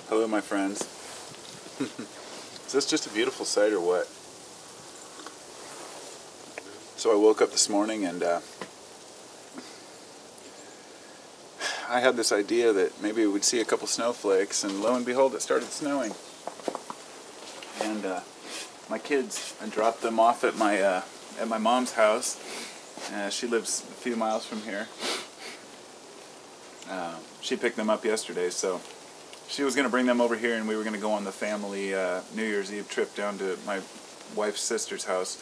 Hello, my friends. Is this just a beautiful sight or what? So I woke up this morning and I had this idea that maybe we'd see a couple snowflakes, and lo and behold, it started snowing. And my kids, I dropped them off at my mom's house. She lives a few miles from here. She picked them up yesterday, so she was going to bring them over here, and we were going to go on the family New Year's Eve trip down to my wife's sister's house.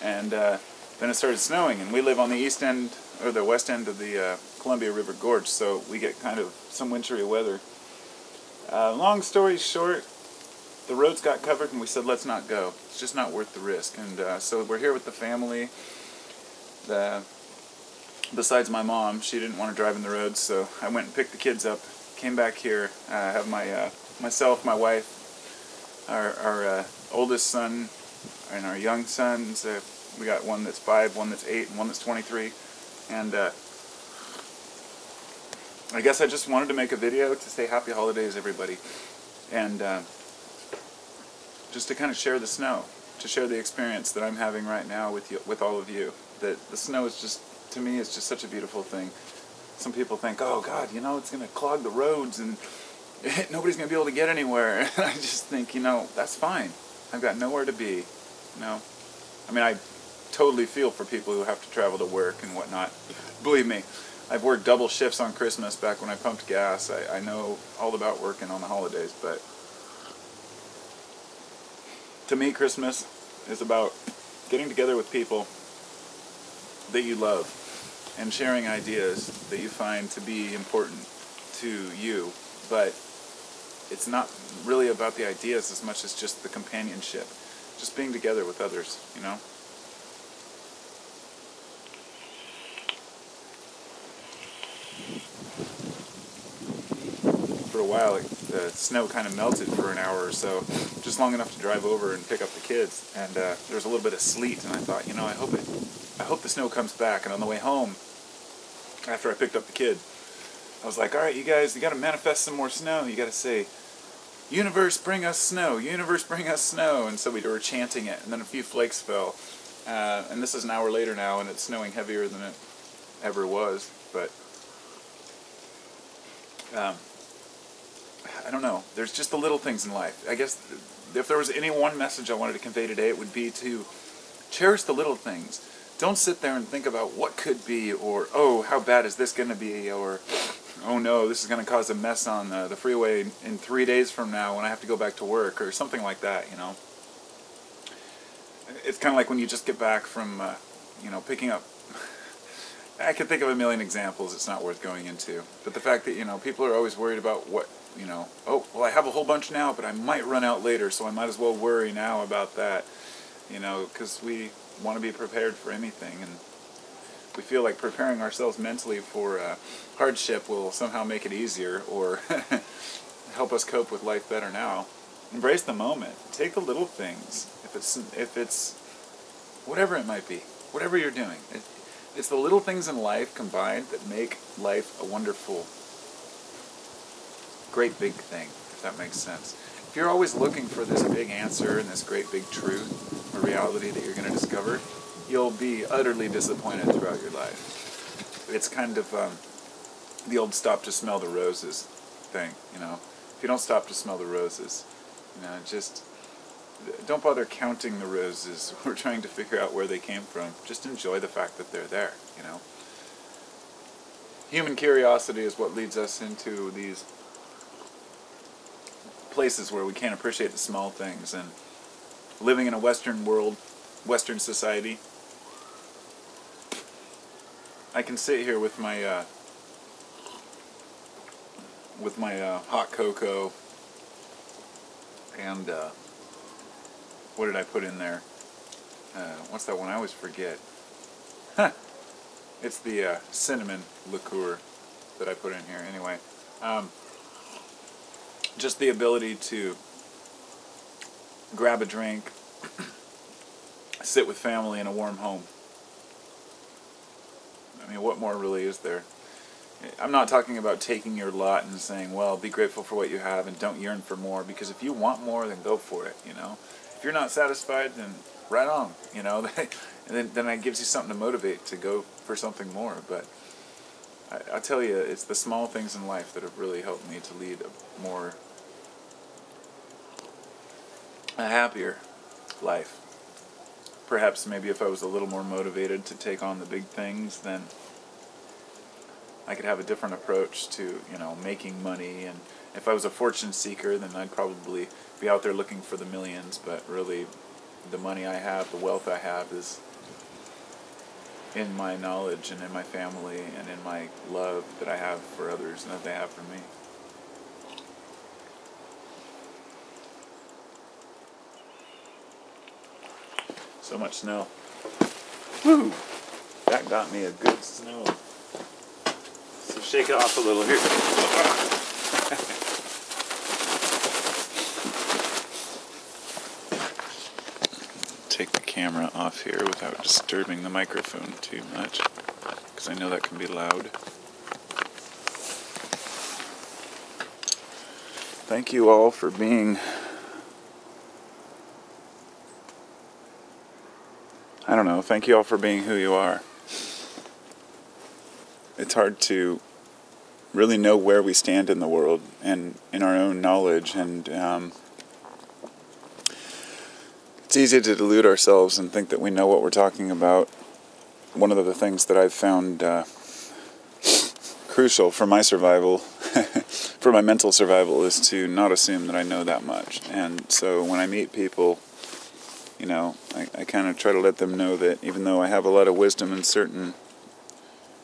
And then it started snowing, and we live on the east end, or the west end of the Columbia River Gorge, so we get kind of some wintry weather. Long story short, the roads got covered, and we said, let's not go. It's just not worth the risk. And so we're here with the family. Besides my mom, she didn't want to drive in the roads, so I went and picked the kids up, came back here, have myself, my wife, our oldest son, and our young sons. We got one that's 5, one that's 8, and one that's 23. And I guess I just wanted to make a video to say happy holidays, everybody. And just to kind of share the snow, to share the experience that I'm having right now with all of you. That the snow is just, to me, it's just such a beautiful thing. Some people think, oh God, it's going to clog the roads and nobody's going to be able to get anywhere. And I just think, that's fine. I've got nowhere to be. I totally feel for people who have to travel to work and whatnot. Believe me, I've worked double shifts on Christmas back when I pumped gas. I know all about working on the holidays, but to me, Christmas is about getting together with people that you love and sharing ideas that you find to be important to you. But it's not really about the ideas as much as just the companionship, just being together with others, For a while, the snow kind of melted for an hour or so, just long enough to drive over and pick up the kids. And there was a little bit of sleet, and I thought, I hope the snow comes back. And on the way home, after I picked up the kid, I was like, all right, you guys, you got to manifest some more snow. You got to say, universe, bring us snow. Universe, bring us snow. And so we were chanting it, and then a few flakes fell. And this is an hour later now, and it's snowing heavier than it ever was. But I don't know. There's just the little things in life. I guess if there was any one message I wanted to convey today, it would be to cherish the little things. Don't sit there and think about what could be, or, oh, how bad is this going to be, or, oh no, this is going to cause a mess on the freeway in 3 days from now when I have to go back to work, or something like that, It's kind of like when you just get back from, picking up. I could think of a million examples it's not worth going into. But the fact that, people are always worried about what, oh, well, I have a whole bunch now, but I might run out later, so I might as well worry now about that, because we want to be prepared for anything, and we feel like preparing ourselves mentally for hardship will somehow make it easier or help us cope with life better now. Embrace the moment. Take the little things. If it's whatever it might be, whatever you're doing. It's the little things in life combined that make life a wonderful, great big thing, if that makes sense. If you're always looking for this big answer and this great big truth or reality that you're going to discover, you'll be utterly disappointed throughout your life. It's kind of the old stop to smell the roses thing, If you don't stop to smell the roses, just don't bother counting the roses or trying to figure out where they came from. Just enjoy the fact that they're there, Human curiosity is what leads us into these places where we can't appreciate the small things. And living in a Western world, Western society, I can sit here with my hot cocoa and what did I put in there? What's that one? I always forget. It's the cinnamon liqueur that I put in here. Anyway, just the ability to grab a drink, sit with family in a warm home. I mean, what more really is there? I'm not talking about taking your lot and saying, well, be grateful for what you have and don't yearn for more, because if you want more, then go for it, you know. If you're not satisfied, then right on, you know. And then that gives you something to motivate to go for something more. But I tell you, it's the small things in life that have really helped me to lead a happier life. Perhaps maybe if I was a little more motivated to take on the big things, then I could have a different approach to, you know, making money. And if I was a fortune seeker, then I'd probably be out there looking for the millions. But really, the money I have, the wealth I have, is in my knowledge and in my family and in my love that I have for others and that they have for me. So much snow. Woo! That got me a good snow. So shake it off a little here. Take the camera off here without disturbing the microphone too much, because I know that can be loud. Thank you all for being, I don't know, thank you all for being who you are. It's hard to really know where we stand in the world and in our own knowledge, and it's easy to delude ourselves and think that we know what we're talking about. One of the things that I've found crucial for my survival, for my mental survival, is to not assume that I know that much. And so when I meet people, you know, I kind of try to let them know that even though I have a lot of wisdom in certain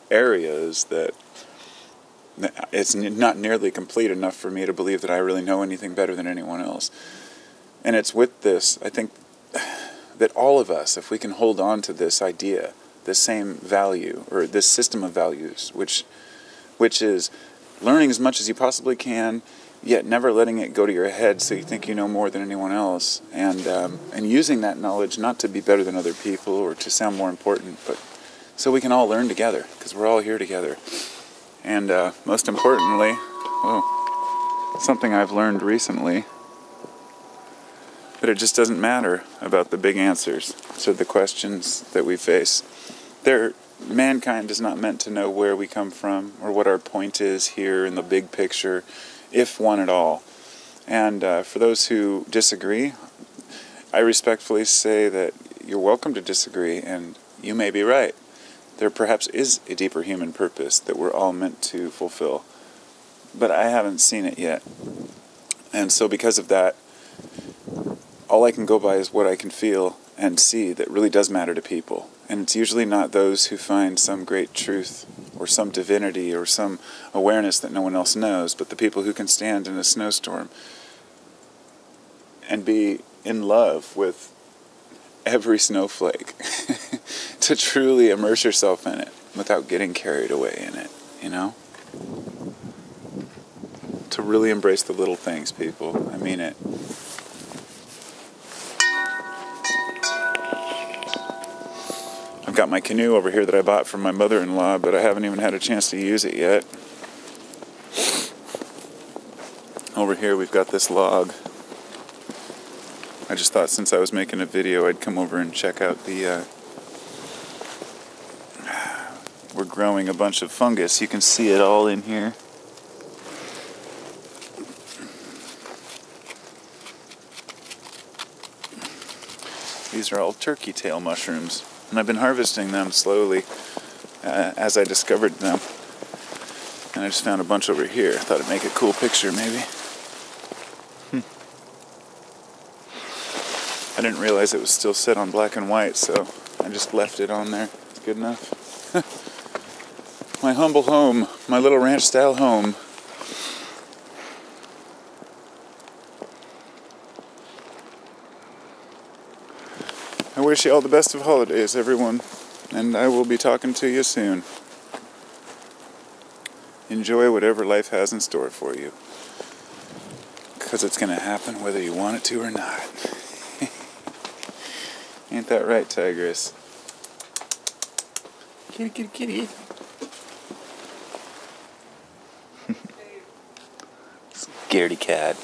areas, that it's not nearly complete enough for me to believe that I really know anything better than anyone else. And it's with this, I think, that all of us, if we can hold on to this idea, this same value, or this system of values, which is learning as much as you possibly can, yet never letting it go to your head so you think you know more than anyone else, and using that knowledge not to be better than other people or to sound more important, but so we can all learn together, because we're all here together. And most importantly, something I've learned recently, that it just doesn't matter about the big answers to the questions that we face. Mankind is not meant to know where we come from or what our point is here in the big picture, if one at all. And for those who disagree, I respectfully say that you're welcome to disagree, and you may be right. There perhaps is a deeper human purpose that we're all meant to fulfill, but I haven't seen it yet. And so because of that, all I can go by is what I can feel and see that really does matter to people. And it's usually not those who find some great truth or some divinity or some awareness that no one else knows, but the people who can stand in a snowstorm and be in love with every snowflake, to truly immerse yourself in it without getting carried away in it, you know? To really embrace the little things, people. I mean it. I've got my canoe over here that I bought from my mother-in-law, but I haven't even had a chance to use it yet. Over here we've got this log. I just thought since I was making a video, I'd come over and check out the, we're growing a bunch of fungus. You can see it all in here. These are all turkey tail mushrooms, and I've been harvesting them slowly as I discovered them. And I just found a bunch over here. I thought it'd make a cool picture, maybe. I didn't realize it was still set on black and white, so I just left it on there. It's good enough. My humble home, my little ranch-style home. I wish you all the best of holidays, everyone, and I will be talking to you soon. Enjoy whatever life has in store for you, because it's going to happen whether you want it to or not. Ain't that right, Tigress? Kitty, kitty, kitty. Scaredy cat.